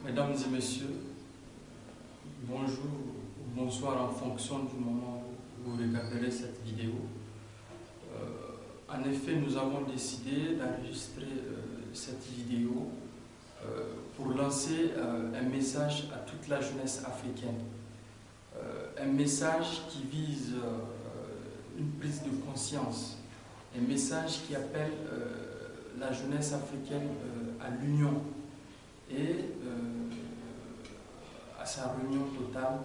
Mesdames et messieurs, bonjour ou bonsoir en fonction du moment où vous regarderez cette vidéo. En effet, nous avons décidé d'enregistrer cette vidéo pour lancer un message à toute la jeunesse africaine. Un message qui vise une prise de conscience, un message qui appelle la jeunesse africaine à l'union et à sa réunion totale,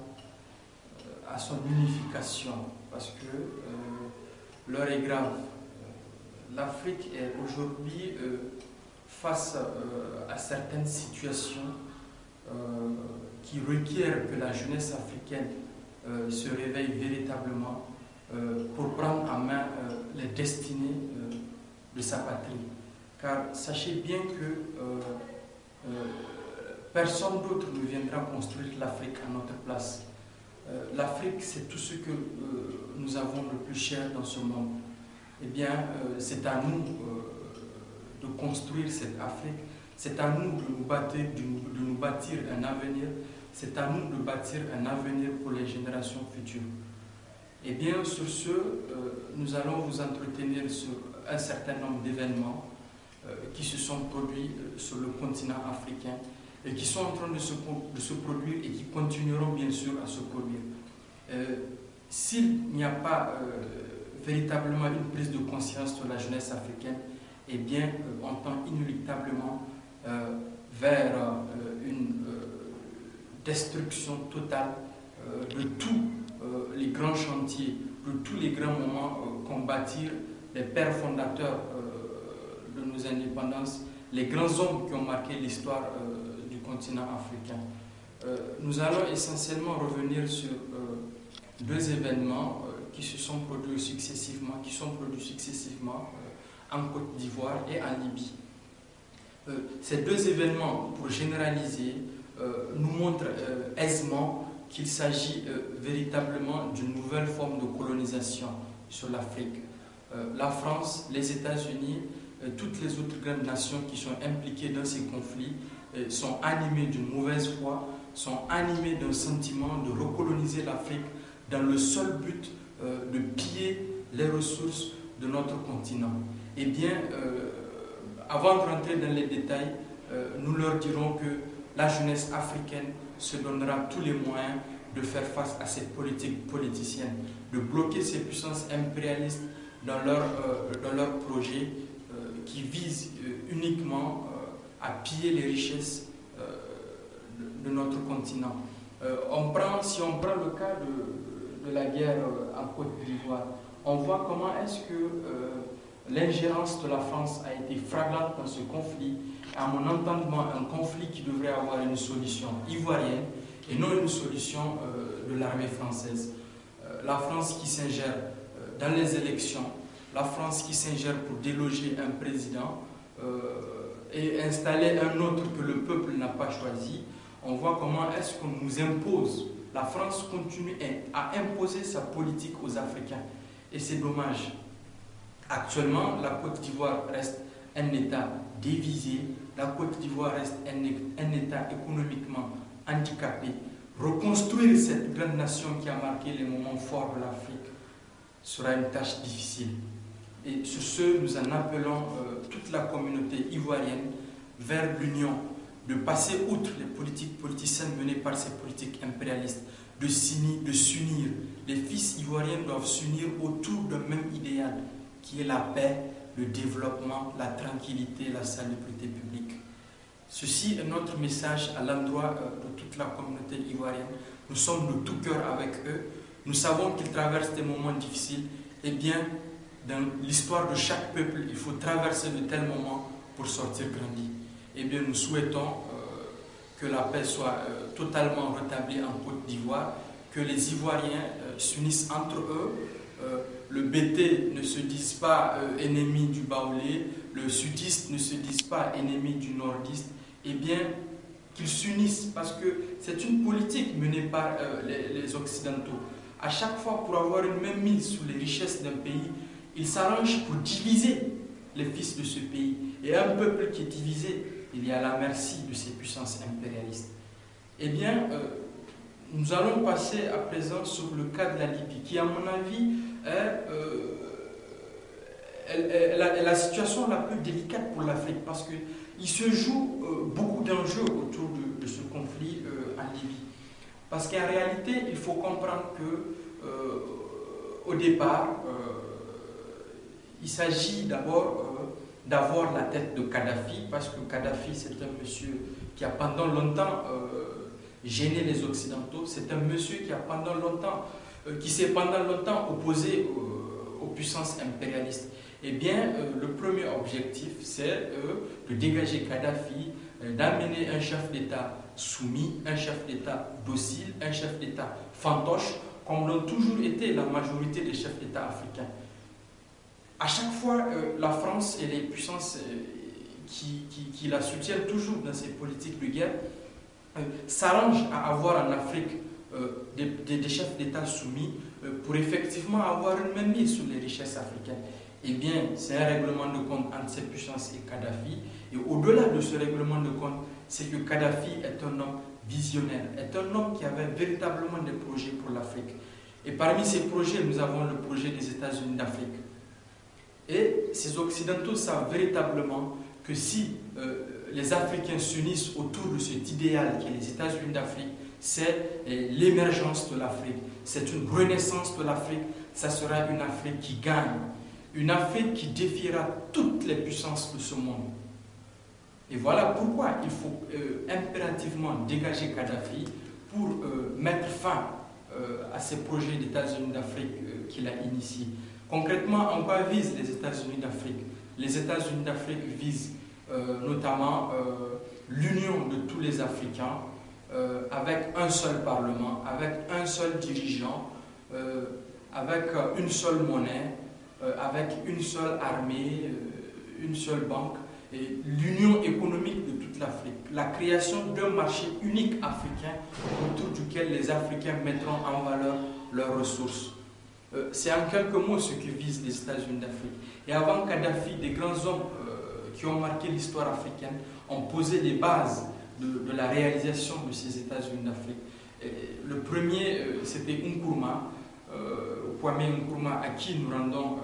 à son unification, parce que l'heure est grave. L'Afrique est aujourd'hui face à certaines situations qui requièrent que la jeunesse africaine se réveille véritablement pour prendre en main les destinées de sa patrie. Car sachez bien que personne d'autre ne viendra construire l'Afrique à notre place. L'Afrique, c'est tout ce que nous avons le plus cher dans ce monde. Eh bien, c'est à nous de construire cette Afrique, c'est à nous de nous bâtir un avenir, c'est à nous de bâtir un avenir pour les générations futures. Eh bien, sur ce, nous allons vous entretenir sur un certain nombre d'événements qui se sont produits sur le continent africain et qui sont en train de se produire et qui continueront bien sûr à se produire. S'il n'y a pas véritablement une prise de conscience de la jeunesse africaine, eh bien, on tend inéluctablement vers une destruction totale de tous les grands chantiers, de tous les grands moments qu'ont bâtis les pères fondateurs de nos indépendances, les grands hommes qui ont marqué l'histoire du continent africain. Nous allons essentiellement revenir sur deux événements qui se sont produits successivement, en Côte d'Ivoire et en Libye. Ces deux événements, pour généraliser, nous montrent aisément qu'il s'agit véritablement d'une nouvelle forme de colonisation sur l'Afrique. La France, les États-Unis, toutes les autres grandes nations qui sont impliquées dans ces conflits sont animées d'une mauvaise foi, sont animées d'un sentiment de recoloniser l'Afrique dans le seul but de piller les ressources de notre continent. Eh bien, avant de rentrer dans les détails, nous leur dirons que la jeunesse africaine se donnera tous les moyens de faire face à cette politique politicienne, de bloquer ces puissances impérialistes dans leur projet qui vise uniquement à piller les richesses de notre continent. Si on prend le cas de la guerre en Côte d'Ivoire, on voit comment est-ce que l'ingérence de la France a été flagrante dans ce conflit. À mon entendement, un conflit qui devrait avoir une solution ivoirienne et non une solution de l'armée française. La France qui s'ingère dans les élections, la France qui s'ingère pour déloger un président et installer un autre que le peuple n'a pas choisi. On voit comment est-ce qu'on nous impose. La France continue à imposer sa politique aux Africains. Et c'est dommage. Actuellement, la Côte d'Ivoire reste un État divisé. La Côte d'Ivoire reste un État économiquement handicapé. Reconstruire cette grande nation qui a marqué les moments forts de l'Afrique sera une tâche difficile. Et sur ce, nous en appelons toute la communauté ivoirienne vers l'union, de passer outre les politiques politiciennes menées par ces politiques impérialistes, de s'unir. Les fils ivoiriens doivent s'unir autour d'un même idéal, qui est la paix, le développement, la tranquillité, la salubrité publique. Ceci est notre message à l'endroit de toute la communauté ivoirienne. Nous sommes de tout cœur avec eux. Nous savons qu'ils traversent des moments difficiles. Eh bien, dans l'histoire de chaque peuple, il faut traverser de tels moments pour sortir grandi. Eh bien, nous souhaitons que la paix soit totalement rétablie en Côte d'Ivoire, que les Ivoiriens s'unissent entre eux. Le BT ne se dise pas ennemi du Baoulé, le sudiste ne se dise pas ennemi du nordiste. Eh bien, qu'ils s'unissent parce que c'est une politique menée par les Occidentaux. À chaque fois, pour avoir une même mise sur les richesses d'un pays, ils s'arrangent pour diviser les fils de ce pays. Et un peuple qui est divisé il est à la merci de ces puissances impérialistes. Eh bien, nous allons passer à présent sur le cas de la Libye, qui, à mon avis, est la situation la plus délicate pour l'Afrique, parce qu'il se joue beaucoup d'enjeux autour de ce conflit en Libye. Parce qu'en réalité, il faut comprendre que, au départ, il s'agit d'abord d'avoir la tête de Kadhafi, parce que Kadhafi, c'est un monsieur qui a pendant longtemps gêné les Occidentaux, c'est un monsieur qui s'est pendant longtemps opposé aux puissances impérialistes. Eh bien, le premier objectif, c'est de dégager Kadhafi, d'amener un chef d'État soumis, un chef d'État docile, un chef d'État fantoche, comme l'ont toujours été la majorité des chefs d'État africains. À chaque fois, la France et les puissances qui la soutiennent toujours dans ses politiques de guerre s'arrangent à avoir en Afrique des chefs d'État soumis pour effectivement avoir une mainmise sur les richesses africaines. Eh bien, c'est un règlement de compte entre ces puissances et Kadhafi. Et au-delà de ce règlement de compte, c'est que Kadhafi est un homme visionnaire, est un homme qui avait véritablement des projets pour l'Afrique. Et parmi ces projets, nous avons le projet des États-Unis d'Afrique. Et ces Occidentaux savent véritablement que si les Africains s'unissent autour de cet idéal qui est les États-Unis d'Afrique, c'est l'émergence de l'Afrique, c'est une renaissance de l'Afrique, ça sera une Afrique qui gagne, une Afrique qui défiera toutes les puissances de ce monde. Et voilà pourquoi il faut impérativement dégager Kadhafi pour mettre fin à ces projets d'États-Unis d'Afrique qu'il a initiés. Concrètement, en quoi visent les États-Unis d'Afrique? Les États-Unis d'Afrique visent notamment l'union de tous les Africains avec un seul Parlement, avec un seul dirigeant, avec une seule monnaie, avec une seule armée, une seule banque, et l'union économique de toute l'Afrique, la création d'un marché unique africain autour duquel les Africains mettront en valeur leurs ressources. C'est en quelques mots ce que visent les États-Unis d'Afrique. Et avant Kadhafi, des grands hommes qui ont marqué l'histoire africaine ont posé les bases de la réalisation de ces États-Unis d'Afrique. Le premier, c'était Nkrumah, Kwame Nkrumah, à qui nous rendons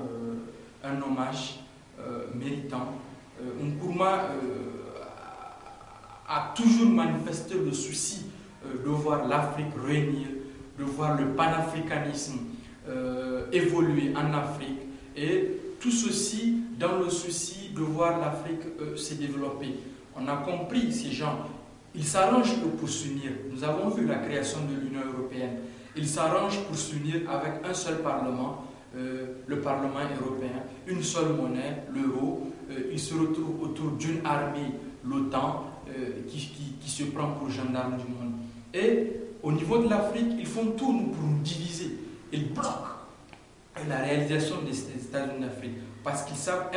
un hommage méritant. Nkrumah a toujours manifesté le souci de voir l'Afrique réunir, de voir le panafricanisme évoluer en Afrique, et tout ceci dans le souci de voir l'Afrique se développer. On a compris, ces gens, ils s'arrangent pour s'unir. Nous avons vu la création de l'Union européenne. Ils s'arrangent pour s'unir avec un seul Parlement, le Parlement européen, une seule monnaie, l'euro. Ils se retrouvent autour d'une armée, l'OTAN, qui se prend pour gendarme du monde. Et au niveau de l'Afrique, ils font tout pour nous diviser. Ils bloquent la réalisation des États-Unis d'Afrique parce qu'ils savent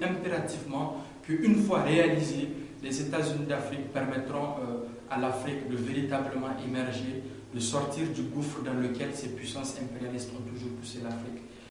impérativement qu'une fois réalisés, les États-Unis d'Afrique permettront à l'Afrique de véritablement émerger, de sortir du gouffre dans lequel ces puissances impérialistes ont toujours poussé l'Afrique.